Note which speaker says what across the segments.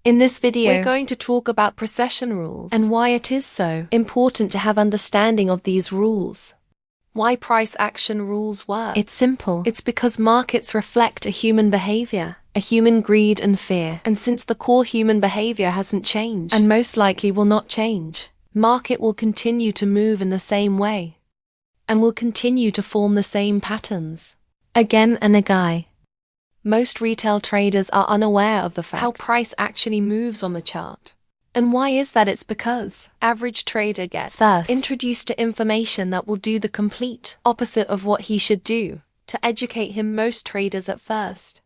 Speaker 1: In this video, we're going to talk about precession rules and why it is so important to have understanding of these rules. Why price action rules work. It's simple. It's because markets reflect a human behavior, a human greed and fear. And since the core human behavior hasn't changed, and most likely will not change, market will continue to move in the same way, and will continue to form the same patterns, again and again. Most retail traders are unaware of the fact how price actually moves on the chart. And why is that? It's because average trader gets first introduced to information that will do the complete opposite of what he should do. To educate him, most traders at first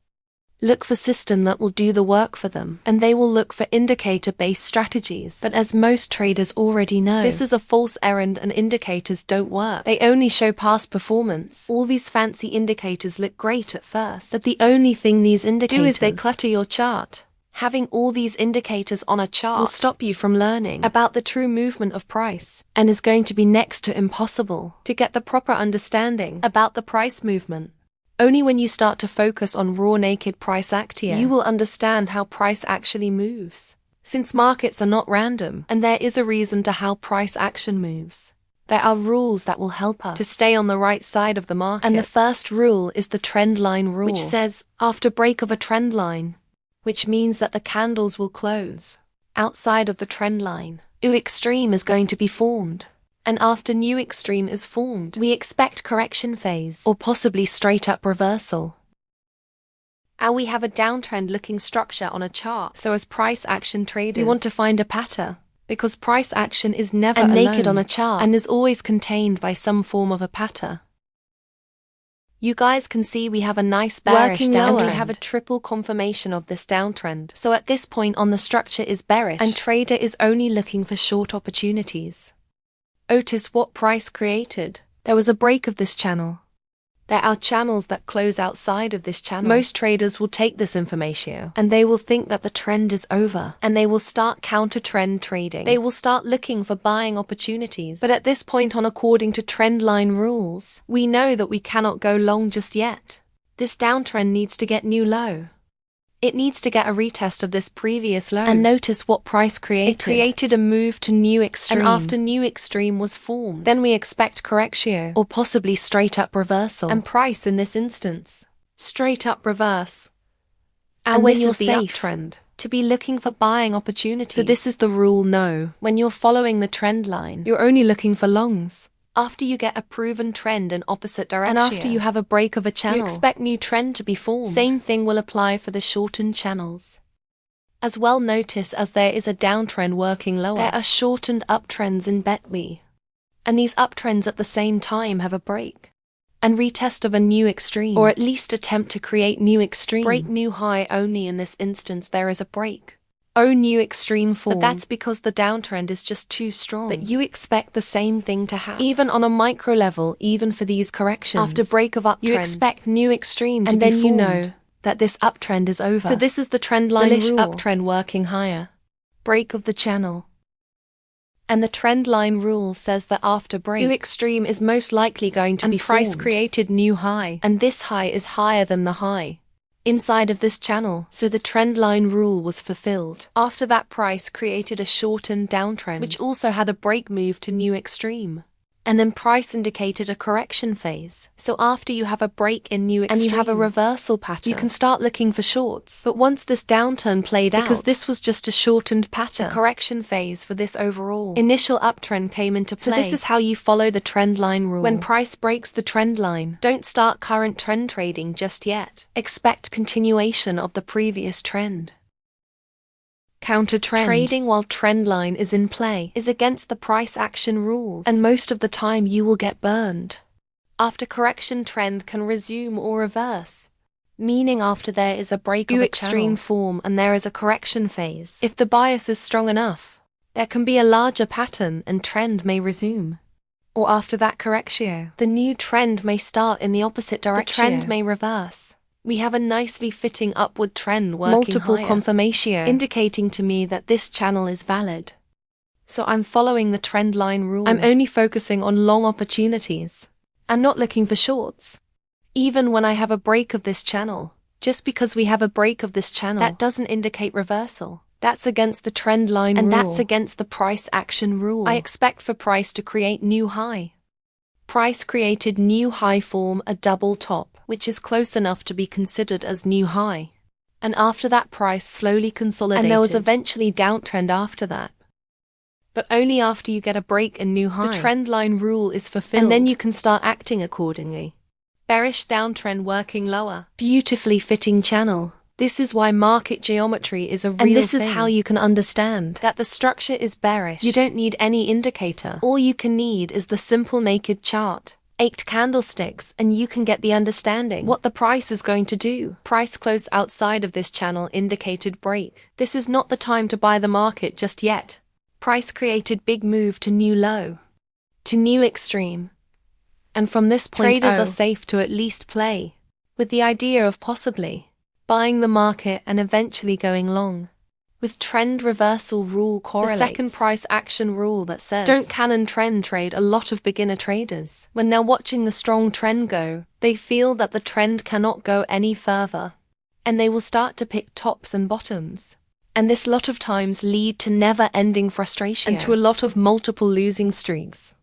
Speaker 1: look for system that will do the work for them, and they will look for indicator-based strategies. But as most traders already know, this is a false errand and indicators don't work. They only show past performance. All these fancy indicators look great at first, but the only thing these indicators do is they clutter your chart. Having all these indicators on a chart will stop you from learning about the true movement of price, and is going to be next to impossible to get the proper understanding about the price movement. Only when you start to focus on raw naked price action, you will understand how price actually moves. Since markets are not random, and there is a reason to how price action moves, there are rules that will help us to stay on the right side of the market. And the first rule is the trend line rule, which says, after break of a trend line, which means that the candles will close outside of the trend line, new extreme is going to be formed. And after new extreme is formed, we expect correction phase, or possibly straight up reversal. And we have a downtrend looking structure on a chart. So as price action traders, we want to find a pattern, because price action is never naked on a chart and is always contained by some form of a pattern. You guys can see we have a nice bearish downtrend, and we have a triple confirmation of this downtrend. So at this point on the structure is bearish, and trader is only looking for short opportunities. Notice what price created. There was a break of this channel. There are channels that close outside of this channel. Most traders will take this information and they will think that the trend is over, and they will start counter trend trading. They will start looking for buying opportunities. But at this point on, according to trend line rules, we know that we cannot go long just yet. This downtrend needs to get new low. It needs to get a retest of this previous low. And notice what price created. It created a move to new extreme. And after new extreme was formed, then we expect correction, or possibly straight up reversal. And price in this instance, straight up reverse. And when you're safe uptrend, to be looking for buying opportunities. So this is the rule no. When you're following the trend line, you're only looking for longs. After you get a proven trend in opposite direction, and after you have a break of a channel, you expect new trend to be formed. Same thing will apply for the shortened channels. As well, notice as there is a downtrend working lower, there are shortened uptrends in BetWe. And these uptrends at the same time have a break and retest of a new extreme, or at least attempt to create new extreme. Break new high only in this instance there is a break. New extreme form. But that's because the downtrend is just too strong. But you expect the same thing to happen. Even on a micro level, even for these corrections. After break of uptrend, you expect new extreme to be formed. And then you know that this uptrend is over. So this is the trend line rule. Uptrend working higher. Break of the channel. And the trend line rule says that after break, new extreme is most likely going to be formed. Price created new high. And this high is higher than the high inside of this channel. So the trend line rule was fulfilled. After that, price created a shortened downtrend, which also had a break move to new extreme. And then price indicated a correction phase. So after you have a break in new extreme, and you have a reversal pattern, you can start looking for shorts. But once this downturn played out, because this was just a shortened pattern, the correction phase for this overall initial uptrend came into play. So this is how you follow the trend line rule. When price breaks the trend line, don't start current trend trading just yet. Expect continuation of the previous trend. Counter trend. Trading while trend line is in play is against the price action rules, and most of the time you will get burned. After correction, trend can resume or reverse, meaning after there is a break of a extreme form and there is a correction phase. If the bias is strong enough, there can be a larger pattern and trend may resume. Or after that correction, the new trend may start in the opposite direction. The trend may reverse. We have a nicely fitting upward trend working multiple higher, confirmation, indicating to me that this channel is valid. So I'm following the trend line rule. I'm only focusing on long opportunities and not looking for shorts. Even when I have a break of this channel, just because we have a break of this channel, that doesn't indicate reversal. That's against the trend line rule. And that's against the price action rule. I expect for price to create new high. Price created new high form a double top, which is close enough to be considered as new high. And after that price slowly consolidated. And there was eventually downtrend after that. But only after you get a break and new high. The trend line rule is fulfilled. And then you can start acting accordingly. Bearish downtrend working lower. Beautifully fitting channel. This is why market geometry is a real thing. And this is how you can understand that the structure is bearish. You don't need any indicator. All you can need is the simple naked chart. 8 candlesticks and you can get the understanding what the price is going to do. Price close outside of this channel indicated break. This is not the time to buy the market just yet. Price created big move to new low, to new extreme. And from this point traders are safe to at least play, with the idea of possibly buying the market and eventually going long. With trend reversal rule correlates. The second price action rule that says don't cannon trend trade. A lot of beginner traders, when they're watching the strong trend go, they feel that the trend cannot go any further. And they will start to pick tops and bottoms. And this lot of times lead to never-ending frustration and to a lot of multiple losing streaks.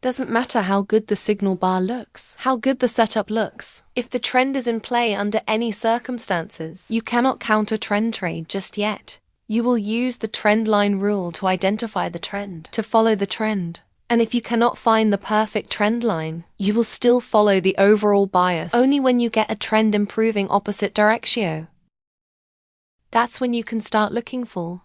Speaker 1: Doesn't matter how good the signal bar looks, how good the setup looks. If the trend is in play under any circumstances, you cannot counter trend trade just yet. You will use the trend line rule to identify the trend, to follow the trend. And if you cannot find the perfect trend line, you will still follow the overall bias only when you get a trend improving opposite direction. That's when you can start looking for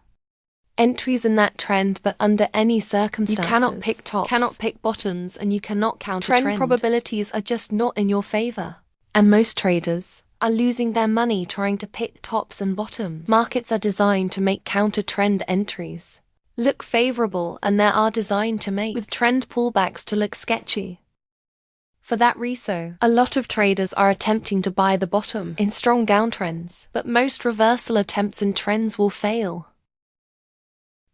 Speaker 1: entries in that trend, but under any circumstances. You cannot pick tops, cannot pick bottoms, and you cannot counter trend. Probabilities are just not in your favor. And most traders are losing their money trying to pick tops and bottoms. Markets are designed to make counter trend entries look favorable, and they are designed to make with trend pullbacks to look sketchy. For that reason, a lot of traders are attempting to buy the bottom in strong downtrends, but most reversal attempts in trends will fail.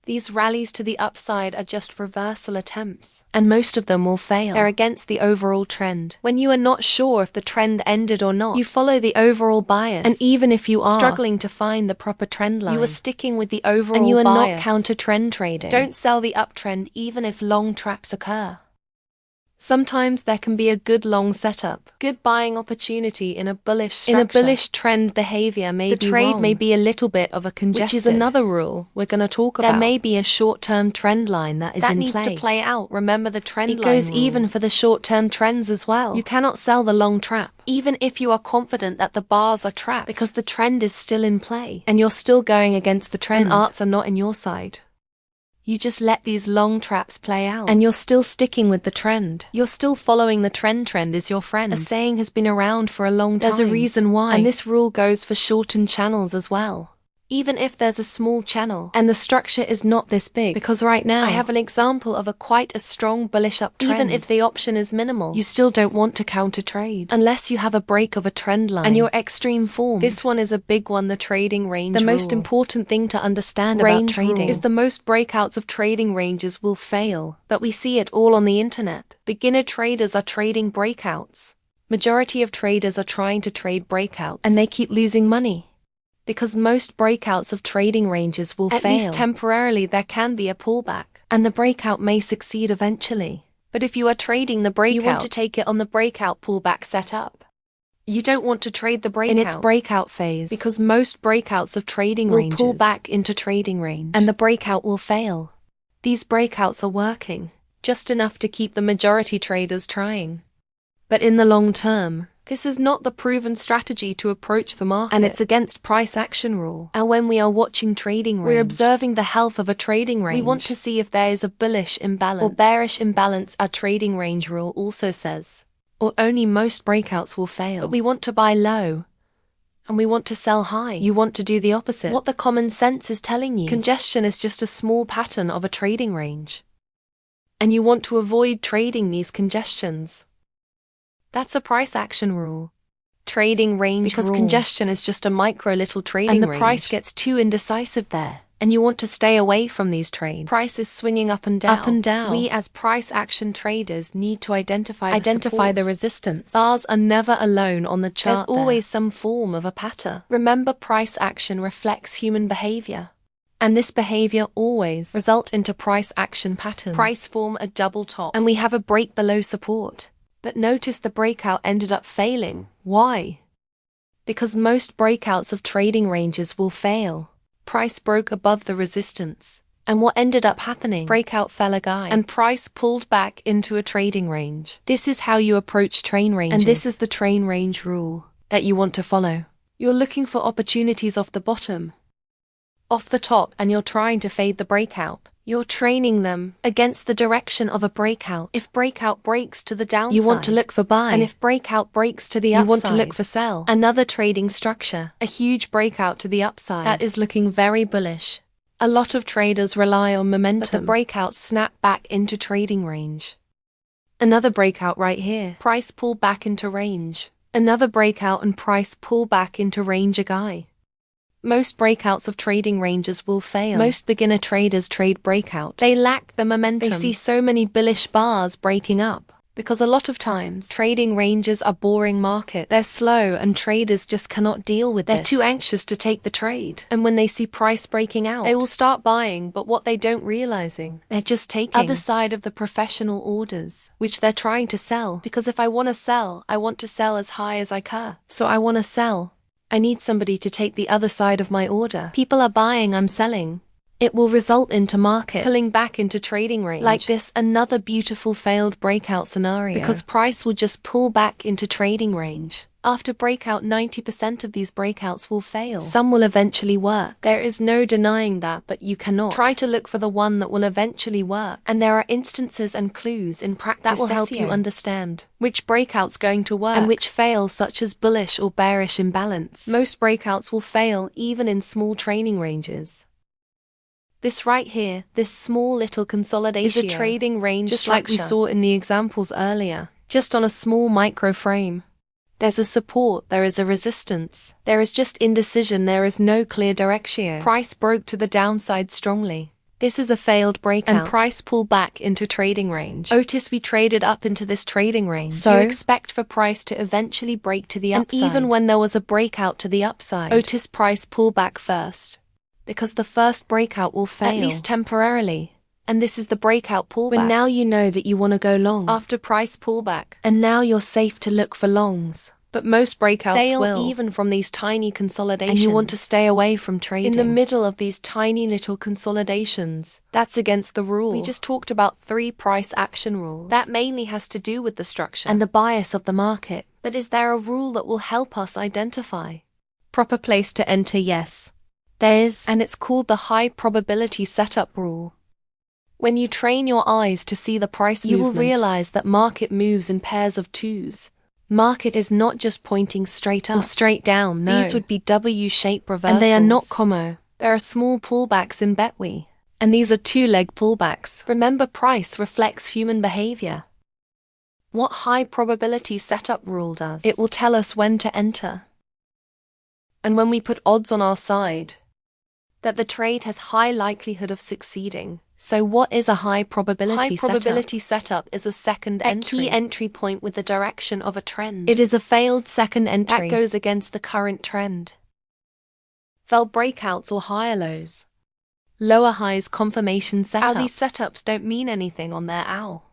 Speaker 1: These rallies to the upside are just reversal attempts, and most of them will fail. They're against the overall trend. When you are not sure if the trend ended or not, you follow the overall bias. And even if you are struggling to find the proper trend line, you are sticking with the overall bias. And you are not counter trend trading. Don't sell the uptrend even if long traps occur. Sometimes there can be a good long setup, good buying opportunity in a bullish structure. In a bullish trend behavior may be wrong. The trade may be a little bit of a congested. Which is another rule we're going to talk about. There may be a short-term trend line that is in play. That needs to play out. Remember the trend line rule. It goes even for the short-term trends as well. You cannot sell the long trap, even if you are confident that the bars are trapped, because the trend is still in play, and you're still going against the trend. And arts are not in your side. You just let these long traps play out. And you're still sticking with the trend. You're still following the trend. Trend is your friend. A saying has been around for a long time. There's a reason why. And this rule goes for shortened channels as well. Even if there's a small channel and the structure is not this big. Because right now, I have an example of quite a strong bullish uptrend. Even if the option is minimal, you still don't want to counter trade. Unless you have a break of a trend line and your extreme form. This one is a big one, the trading range rule. The most important thing to understand about trading is the most breakouts of trading ranges will fail. But we see it all on the internet. Beginner traders are trading breakouts. Majority of traders are trying to trade breakouts. And they keep losing money. Because most breakouts of trading ranges will fail. At least temporarily there can be a pullback, and the breakout may succeed eventually. But if you are trading the breakout, you want to take it on the breakout pullback setup. You don't want to trade the breakout in its breakout phase, because most breakouts of trading ranges will pull back into trading range, and the breakout will fail. These breakouts are working, just enough to keep the majority traders trying. But in the long term, this is not the proven strategy to approach the market, and it's against price action rule. And when we are watching trading range, we're observing the health of a trading range. We want to see if there is a bullish imbalance or bearish imbalance. Our trading range rule also says, or only most breakouts will fail. But we want to buy low, and we want to sell high. You want to do the opposite. What the common sense is telling you. Congestion is just a small pattern of a trading range, and you want to avoid trading these congestions. That's a price action rule. Trading range because rule. Congestion is just a micro little trading range. And the price gets too indecisive there. And you want to stay away from these trades. Price is swinging up and down. Up and down. We as price action traders need to identify the resistance. Bars are never alone on the chart. There's always some form of a pattern. Remember, price action reflects human behavior. And this behavior always results into price action patterns. Price form a double top, and we have a break below support. But notice the breakout ended up failing. Why? Because most breakouts of trading ranges will fail. Price broke above the resistance. And what ended up happening? Breakout fell again, and price pulled back into a trading range. This is how you approach train ranges. And this is the train range rule that you want to follow. You're looking for opportunities off the bottom, off the top, and you're trying to fade the breakout. You're training them against the direction of a breakout. If breakout breaks to the downside, you want to look for buy. And if breakout breaks to the upside, you want to look for sell. Another trading structure, a huge breakout to the upside, that is looking very bullish. A lot of traders rely on momentum, but the breakout snap back into trading range. Another breakout right here. Price pull back into range. Another breakout and price pull back into range again. Most breakouts of trading ranges will fail. Most beginner traders trade breakout. They lack the momentum. They see so many bullish bars breaking up. Because a lot of times, trading ranges are boring markets. They're slow and traders just cannot deal with this. They're too anxious to take the trade. And when they see price breaking out, they will start buying, but what they don't realizing, they're just taking other side of the professional orders, which they're trying to sell. Because if I want to sell as high as I can. So I want to sell. I need somebody to take the other side of my order. People are buying, I'm selling. It will result into market pulling back into trading range. Like this, another beautiful failed breakout scenario. Because price will just pull back into trading range. After breakout, 90% of these breakouts will fail. Some will eventually work. There is no denying that, but you cannot. Try to look for the one that will eventually work. And there are instances and clues in practice that will help you understand which breakout's going to work and which fail, such as bullish or bearish imbalance. Most breakouts will fail even in small trading ranges. This right here, this small little consolidation, is a trading range just structure, like we saw in the examples earlier, just on a small micro frame. There's a support, there is a resistance, there is just indecision, there is no clear direction. Price broke to the downside strongly. This is a failed breakout, and price pulled back into trading range. Otis, we traded up into this trading range. So you expect for price to eventually break to the upside. And even when there was a breakout to the upside, Otis price pull back first. Because the first breakout will fail, at least temporarily. And this is the breakout pullback. But now you know that you want to go long after price pullback. And now you're safe to look for longs. But most breakouts fail even from these tiny consolidations. And you want to stay away from trading in the middle of these tiny little consolidations. That's against the rule. We just talked about 3 price action rules. That mainly has to do with the structure and the bias of the market. But is there a rule that will help us identify proper place to enter? Yes. There is, and it's called the high probability setup rule. When you train your eyes to see the price movement, you will realize that market moves in pairs of twos. Market is not just pointing straight up or straight down, no. These would be W-shaped reversals. And they are not commo. There are small pullbacks in Betway. And these are 2-leg pullbacks. Remember, price reflects human behavior. What high probability setup rule does? It will tell us when to enter. And when we put odds on our side, that the trade has high likelihood of succeeding. So what is a high probability setup? High probability setup is a second entry. A key entry point with the direction of a trend. It is a failed second entry that goes against the current trend. Fell breakouts or higher lows. Lower highs confirmation setups. These setups don't mean anything on their owl.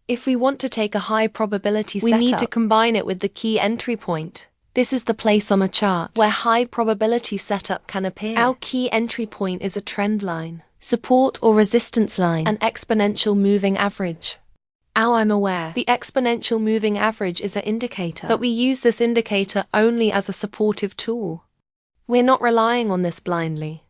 Speaker 1: If we want to take a high probability setup, we need to combine it with the key entry point. This is the place on a chart where high probability setup can appear. Our key entry point is a trend line, support or resistance line, an exponential moving average. I'm aware the exponential moving average is an indicator, but we use this indicator only as a supportive tool. We're not relying on this blindly.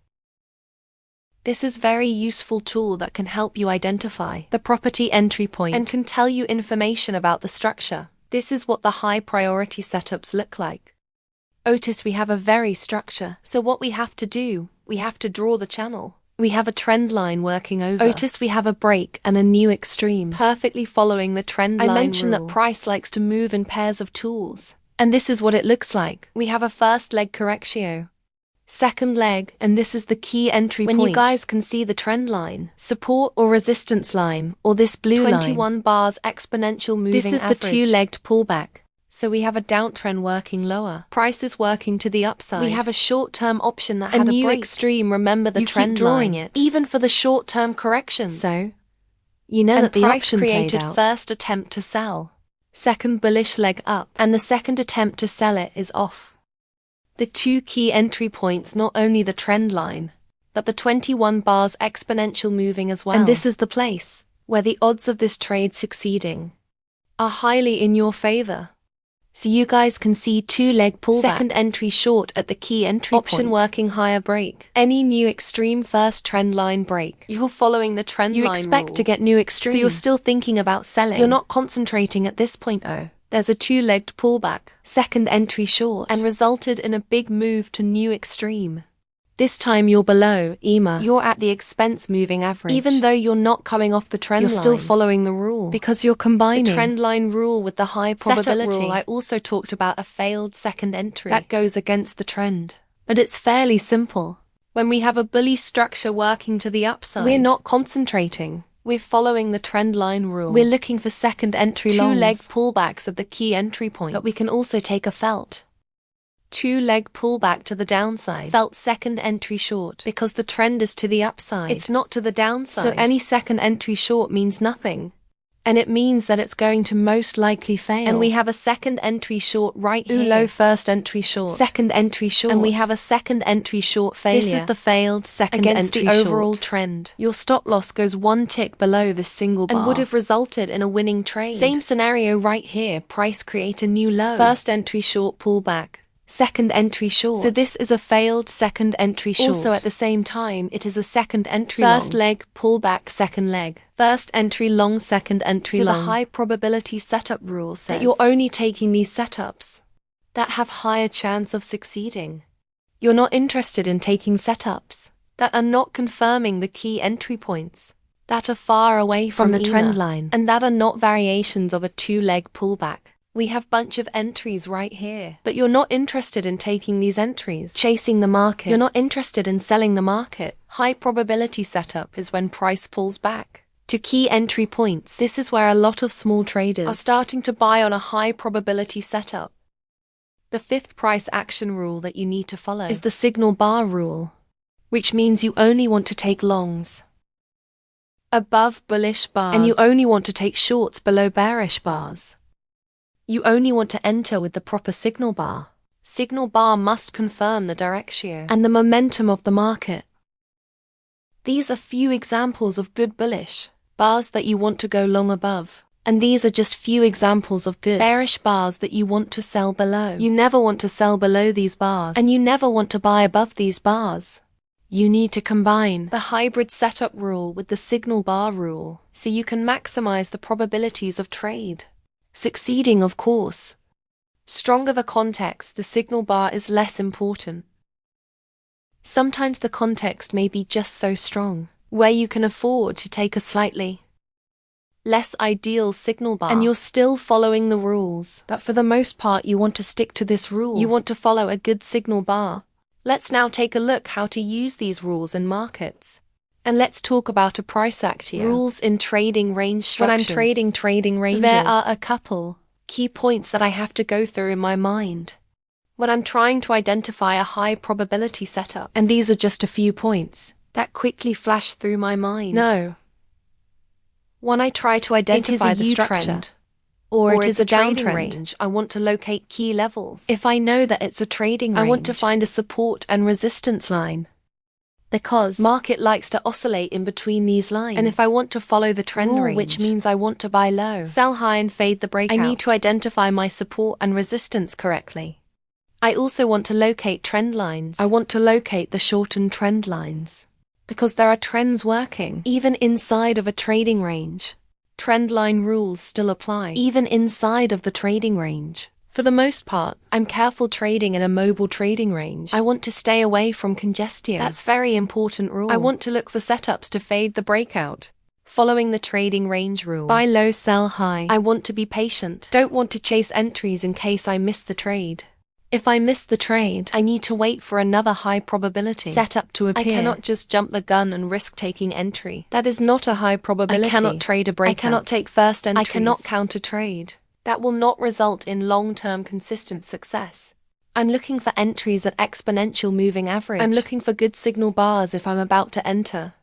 Speaker 1: This is a very useful tool that can help you identify the property entry point and can tell you information about the structure. This is what the high priority setups look like. Otis, we have a very structure. So what we have to do, we have to draw the channel. We have a trend line working over. Otis, we have a break and a new extreme. Perfectly following the trend line rule. I mentioned that price likes to move in pairs of tools. And this is what it looks like. We have a first leg correctio. Second leg, and this is the key entry point. When you guys can see the trend line, support or resistance line, or this blue 21 line. 21 bars exponential moving average. This is the 2-legged pullback. So we have a downtrend working lower. Price is working to the upside. We have a short-term option that had a new extreme. Remember the trend drawing it, even for the short-term corrections. So, you know that the option created first attempt to sell, second bullish leg up, and the second attempt to sell it is off. The two key entry points, not only the trend line, but the 21 bars exponential moving as well. And this is the place where the odds of this trade succeeding are highly in your favor. So you guys can see two-leg pullback, second entry short at the key entry option point, working higher break. Any new extreme first trend line break. You're following the trend line rule. You expect to get new extreme. So you're still thinking about selling. You're not concentrating at this point. There's a two-legged pullback, second entry short, and resulted in a big move to new extreme. This time you're below EMA. You're at the expense moving average. Even though you're not coming off the trend line, you're still following the rule. Because you're combining the trend line rule with the high probability rule. I also talked about a failed second entry. That goes against the trend. But it's fairly simple. When we have a bully structure working to the upside, we're not concentrating. We're following the trend line rule. We're looking for second entry longs. Two-leg pullbacks of the key entry points. But we can also take a felt two-leg pullback to the downside. Felt second entry short because the trend is to the upside. It's not to the downside. So any second entry short means nothing. And it means that it's going to most likely fail. And we have a second entry short right here. Low first entry short. Second entry short. And we have a second entry short failure. This is the failed second entry short. Against the overall trend. Your stop loss goes one tick below this single bar and would have resulted in a winning trade. Same scenario right here. Price create a new low. First entry short pullback. Second entry short. So this is a failed second entry short. Also at the same time, it is a second entry long. First leg, pullback, second leg. First entry long, second entry long. So the high probability setup rule says that you're only taking these setups that have higher chance of succeeding. You're not interested in taking setups that are not confirming the key entry points, that are far away from the trend line, and that are not variations of a two-leg pullback. We have bunch of entries right here. But you're not interested in taking these entries, chasing the market. You're not interested in selling the market. High probability setup is when price pulls back to key entry points. This is where a lot of small traders are starting to buy on a high probability setup. The fifth price action rule that you need to follow is the signal bar rule, which means you only want to take longs above bullish bars, and you only want to take shorts below bearish bars. You only want to enter with the proper signal bar. Signal bar must confirm the direction and the momentum of the market. These are few examples of good bullish bars that you want to go long above. And these are just few examples of good bearish bars that you want to sell below. You never want to sell below these bars, and you never want to buy above these bars. You need to combine the hybrid setup rule with the signal bar rule, so you can maximize the probabilities of trade succeeding, of course. Stronger the context, the signal bar is less important. Sometimes the context may be just so strong, where you can afford to take a slightly less ideal signal bar, and you're still following the rules. But for the most part, you want to stick to this rule. You want to follow a good signal bar. Let's now take a look how to use these rules in markets. And let's talk about a price act here. Rules in trading range structures. When I'm trading ranges, there are a couple key points that I have to go through in my mind when I'm trying to identify a high probability setup. And these are just a few points that quickly flash through my mind. No. When I try to identify the structure, or it is a downtrend range, I want to locate key levels. If I know that it's a trading range, I want to find a support and resistance line, because market likes to oscillate in between these lines. And if I want to follow the trend range, which means I want to buy low, sell high and fade the breakouts, I need to identify my support and resistance correctly. I also want to locate trend lines. I want to locate the shortened trend lines, because there are trends working even inside of a trading range. Trend line rules still apply even inside of the trading range. For the most part, I'm careful trading in a mobile trading range. I want to stay away from congestion. That's very important rule. I want to look for setups to fade the breakout, following the trading range rule. Buy low, sell high. I want to be patient. Don't want to chase entries in case I miss the trade. If I miss the trade, I need to wait for another high probability setup to appear. I cannot just jump the gun and risk taking entry. That is not a high probability. I cannot trade a breakout. I cannot take first entries. I cannot counter trade. That will not result in long-term consistent success. I'm looking for entries at exponential moving average. I'm looking for good signal bars if I'm about to enter.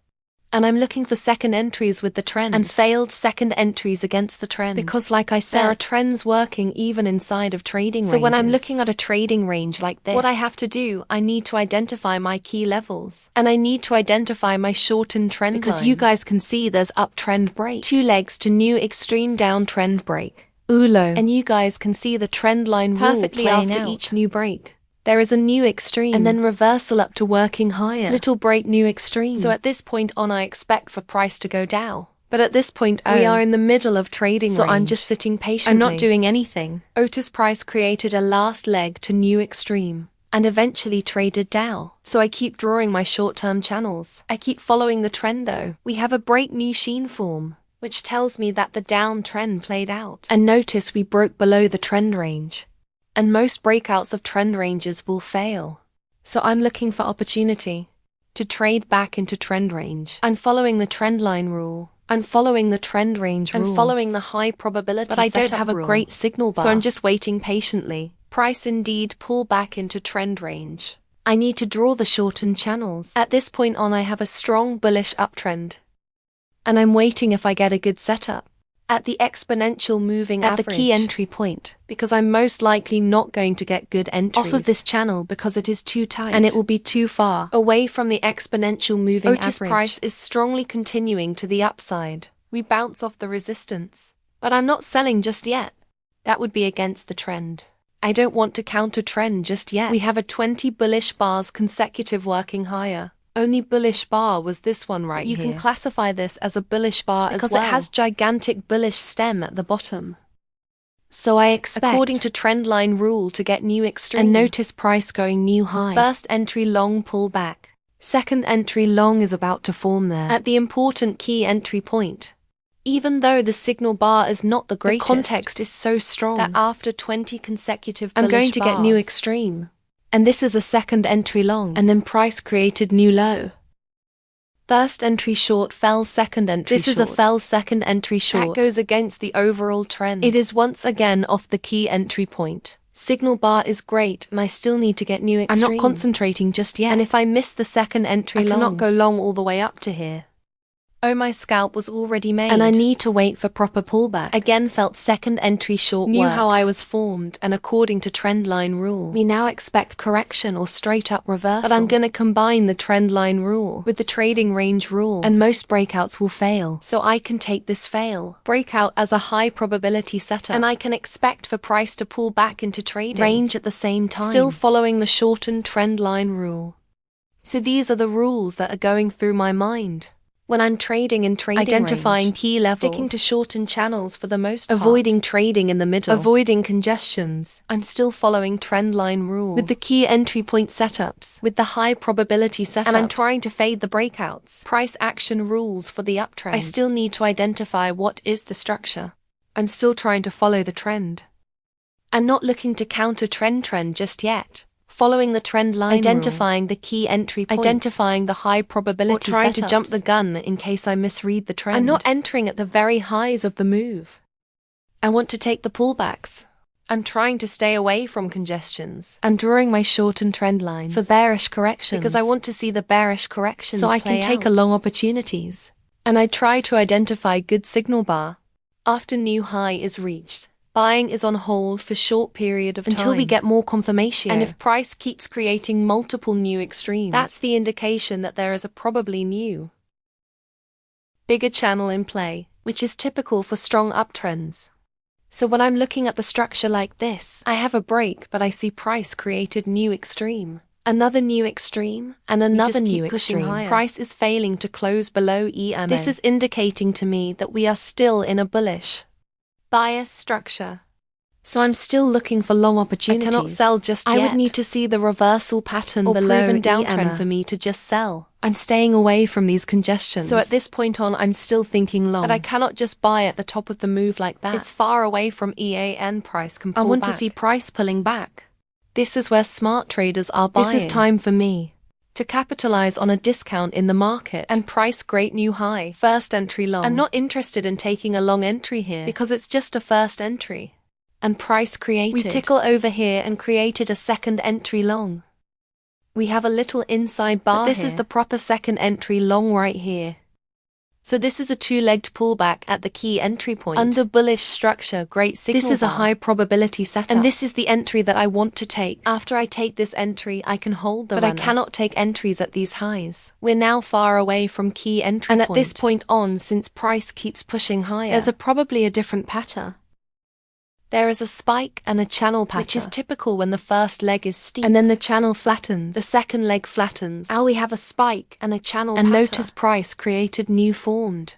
Speaker 1: And I'm looking for second entries with the trend and failed second entries against the trend. Because like I said, there are trends working even inside of trading ranges. So when I'm looking at a trading range like this, what I have to do, I need to identify my key levels. And I need to identify my shortened trend lines. Because you guys can see there's uptrend break. 2 legs to new extreme downtrend break. ULO. And you guys can see the trend line perfectly after each new break. There is a new extreme, and then reversal up to working higher. Little break, new extreme. So at this point on, I expect for price to go down. But at this point, we are in the middle of trading range. So I'm just sitting patiently. I'm not doing anything. Otis price created a last leg to new extreme, and eventually traded down. So I keep drawing my short-term channels. I keep following the trend though. We have a break new sheen form, which tells me that the downtrend played out. And notice we broke below the trend range. And most breakouts of trend ranges will fail. So I'm looking for opportunity to trade back into trend range. I'm following the trend line rule. I'm following the trend range rule. I'm following the high probability setup rule. But I don't have a great signal bar. So I'm just waiting patiently. Price indeed pull back into trend range. I need to draw the shortened channels. At this point on, I have a strong bullish uptrend. And I'm waiting if I get a good setup at the exponential moving average, at the key entry point, because I'm most likely not going to get good entries off of this channel because it is too tight and it will be too far away from the exponential moving average. Otis price is strongly continuing to the upside. We bounce off the resistance, but I'm not selling just yet. That would be against the trend. I don't want to counter trend just yet. We have a 20 bullish bars consecutive working higher. Only bullish bar was this one right here. You can classify this as a bullish bar as well, because it has gigantic bullish stem at the bottom. So I expect, according to trendline rule, to get new extreme. And notice price going new high. First entry long pullback. Second entry long is about to form there at the important key entry point. Even though the signal bar is not the greatest, the context is so strong that after 20 consecutive bullish bars, I'm going to get new extreme. And this is a second entry long, and then price created new low. First entry short fell second entry short. This is a fell second entry short. That goes against the overall trend. It is once again off the key entry point. Signal bar is great, and I still need to get new extreme. I'm not concentrating just yet. And if I miss the second entry long, I cannot go long all the way up to here. Oh, my scalp was already made. And I need to wait for proper pullback. Again felt second entry short knew worked. How I was formed, and according to trendline rule, we now expect correction or straight up reversal. But I'm gonna combine the trendline rule with the trading range rule, and most breakouts will fail. So I can take this fail breakout as a high probability setup, and I can expect for price to pull back into trading range at the same time, still following the shortened trendline rule. So these are the rules that are going through my mind when I'm trading in trading identifying range, key levels, sticking to shortened channels for the most part, avoiding trading in the middle, avoiding congestions. I'm still following trendline rule with the key entry point setups, with the high probability setups, and I'm trying to fade the breakouts. Price action rules for the uptrend. I still need to identify what is the structure. I'm still trying to follow the trend. I'm not looking to counter trend just yet. Following the trend line identifying rule, the key entry points, identifying the high probability or trying setups to jump the gun in case I misread the trend. I'm not entering at the very highs of the move. I want to take the pullbacks. I'm trying to stay away from congestions. I'm drawing my shortened trend lines for bearish corrections because I want to see the bearish corrections so I can take a long opportunities. And I try to identify good signal bar after new high is reached. Buying is on hold for short period of time until we get more confirmation. And if price keeps creating multiple new extremes, that's the indication that there is a probably new bigger channel in play, which is typical for strong uptrends. So when I'm looking at the structure like this, I have a break, but I see price created new extreme, another new extreme, and another new extreme. Price is failing to close below EMA. This is indicating to me that we are still in a bullish bias structure. So I'm still looking for long opportunities. I cannot sell just yet. I would need to see the reversal pattern or below proven downtrend for me to just sell. I'm staying away from these congestions. So at this point on, I'm still thinking long. But I cannot just buy at the top of the move like that. It's far away from EAN price can pull back. I want to see price pulling back. This is where smart traders are buying. This is time for me to capitalize on a discount in the market and price great new high. First entry long. I'm not interested in taking a long entry here because it's just a first entry. and price created. We tickle over here and created a second entry long. We have a little inside bar here. This is the proper second entry long right here. So this is a two-legged pullback at the key entry point. Under bullish structure, great signal bar. This is a high probability setup. And this is the entry that I want to take. After I take this entry, I can hold the runner. But I cannot take entries at these highs. We're now far away from key entry point. And at this point on, since price keeps pushing higher, there's probably a different pattern. There is a spike and a channel pattern, which is typical when the first leg is steep, and then the channel flattens. The second leg flattens. Now we have a spike and a channel pattern. And notice price created new formed.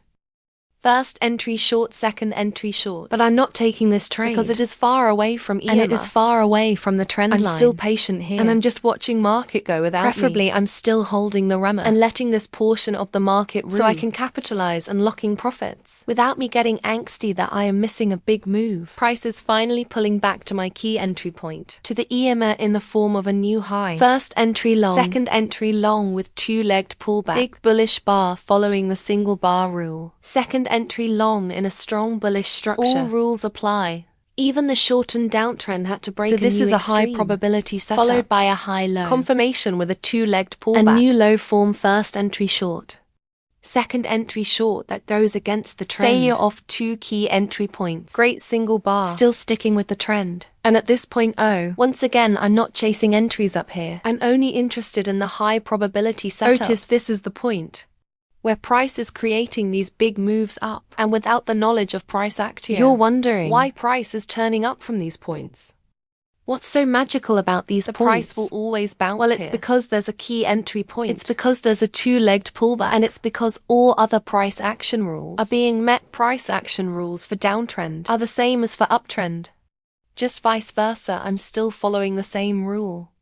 Speaker 1: First entry short, second entry short. But I'm not taking this trade because it is far away from EMA. And it is far away from the trend line. I'm still patient here. And I'm just watching market go without me. Preferably, I'm still holding the runner and letting this portion of the market room so I can capitalize and locking profits without me getting angsty that I am missing a big move. Price is finally pulling back to my key entry point, to the EMA in the form of a new high. First entry long, second entry long with two-legged pullback. Big bullish bar following the single bar rule. Second entry long in a strong bullish structure. All rules apply. Even the shortened downtrend had to break a new extreme. So this is a high probability setup, followed by a high low. Confirmation with a two-legged pullback. A new low form first entry short. Second entry short that goes against the trend. Failure of two key entry points. Great single bar. Still sticking with the trend. And at this point, once again, I'm not chasing entries up here. I'm only interested in the high probability setups. Notice this is the point where price is creating these big moves up, and without the knowledge of price action, you're wondering why price is turning up from these points. What's so magical about these points? The price will always bounce. Well, it's because there's a key entry point. It's because there's a two-legged pullback. And it's because all other price action rules are being met. Price action rules for downtrend are the same as for uptrend. Just vice versa, I'm still following the same rule.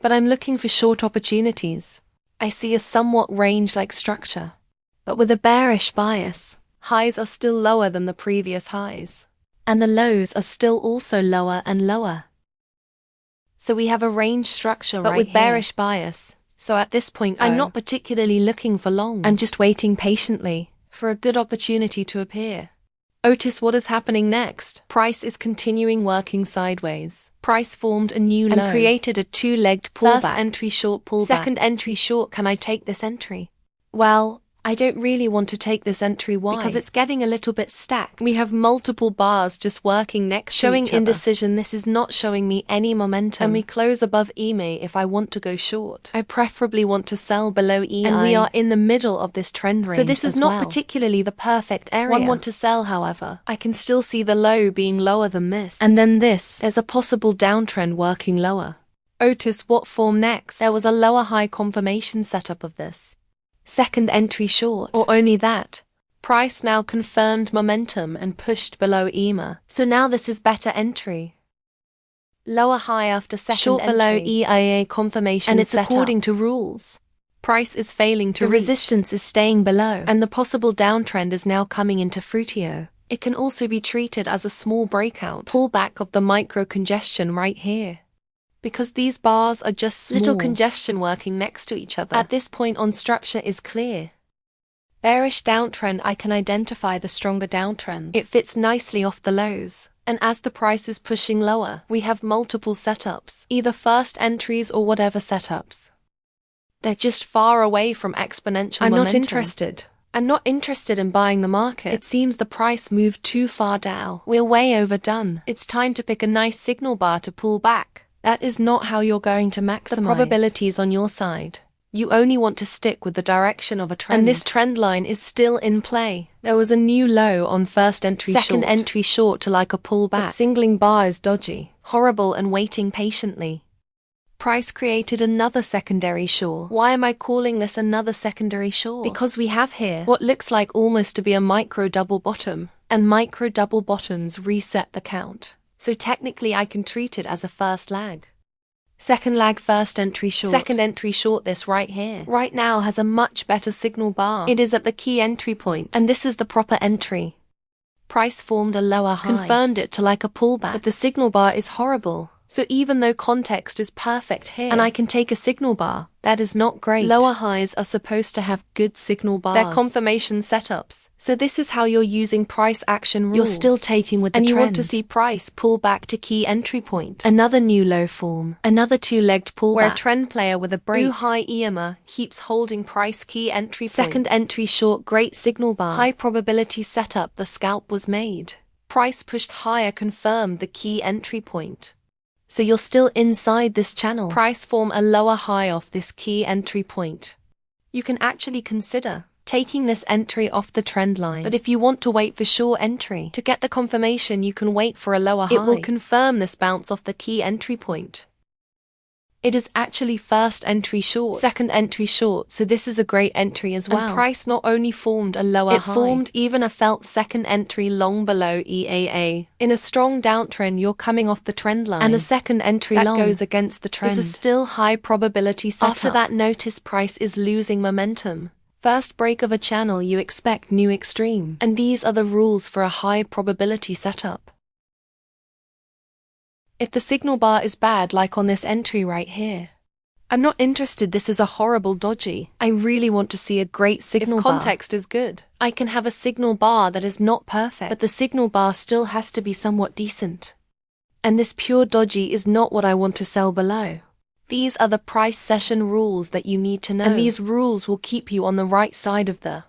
Speaker 1: But I'm looking for short opportunities. I see a somewhat range-like structure, but with a bearish bias. Highs are still lower than the previous highs, and the lows are still also lower and lower. So we have a range structure but with bearish bias. So at this point, I'm not particularly looking for long. I'm just waiting patiently for a good opportunity to appear. Notice what is happening next. Price is continuing working sideways. Price formed a new low and created a two-legged pullback. First entry short pullback. Second entry short. Can I take this entry? Well, I don't really want to take this entry. Why? Because it's getting a little bit stacked. We have multiple bars just working next to each other. Showing indecision. This is not showing me any momentum. And we close above EMA if I want to go short. I preferably want to sell below EI. And we are in the middle of this trend range. So this is not particularly the perfect area. One want to sell, however. I can still see the low being lower than this. And then this. There's a possible downtrend working lower. Notice what form next. There was a lower high confirmation setup of this. Second entry short. Or only that. Price now confirmed momentum and pushed below EMA. So now this is better entry. Lower high after second short entry. Below EIA confirmation and it's setup. According to rules. Price is failing to reach. The resistance is staying below. And the possible downtrend is now coming into fruitio. It can also be treated as a small breakout. Pullback of the micro congestion right here. Because these bars are just small. Little congestion working next to each other. At this point on structure is clear. Bearish downtrend, I can identify the stronger downtrend. It fits nicely off the lows. And as the price is pushing lower, we have multiple setups. Either first entries or whatever setups. They're just far away from exponential momentum. I'm not interested. I'm not interested in buying the market. It seems the price moved too far down. We're way overdone. It's time to pick a nice signal bar to pull back. That is not how you're going to maximize the probabilities on your side. You only want to stick with the direction of a trend. And this trend line is still in play. There was a new low on first entry short. Second entry short to like a pullback. But singling bar is dodgy, horrible and waiting patiently. Price created another secondary short. Why am I calling this another secondary short? Because we have here what looks like almost to be a micro double bottom. And micro double bottoms reset the count. So technically I can treat it as a first lag. Second lag, first entry short. Second entry short, this right here. Right now has a much better signal bar. It is at the key entry point. And this is the proper entry. Price formed a lower high. Confirmed it to like a pullback. But the signal bar is horrible. So even though context is perfect here, and I can take a signal bar, that is not great. Lower highs are supposed to have good signal bars. They're confirmation setups. So this is how you're using price action rules. You're still taking with the trend. And you want to see price pull back to key entry point. Another new low form. Another two-legged pullback. Where a trend player with a break high EMA keeps holding price key entry point. Second entry short, great signal bar. High probability setup, the scalp was made. Price pushed higher, confirmed the key entry point. So you're still inside this channel. Price form a lower high off this key entry point. You can actually consider taking this entry off the trend line. But if you want to wait for sure entry, to get the confirmation you can wait for a lower high. It will confirm this bounce off the key entry point. It is actually first entry short, second entry short, so this is a great entry as well. And price not only formed a lower high, it formed even a felt second entry long below EAA. In a strong downtrend, you're coming off the trend line, and a second entry long that goes against the trend is a still high probability setup. After that, notice price is losing momentum. First break of a channel, you expect new extreme. And these are the rules for a high probability setup. If the signal bar is bad, like on this entry right here, I'm not interested. This is a horrible dodgy. I really want to see a great signal bar. If context is good, I can have a signal bar that is not perfect, but the signal bar still has to be somewhat decent. And this pure dodgy is not what I want to sell below. These are the price session rules that you need to know. And these rules will keep you on the right side of the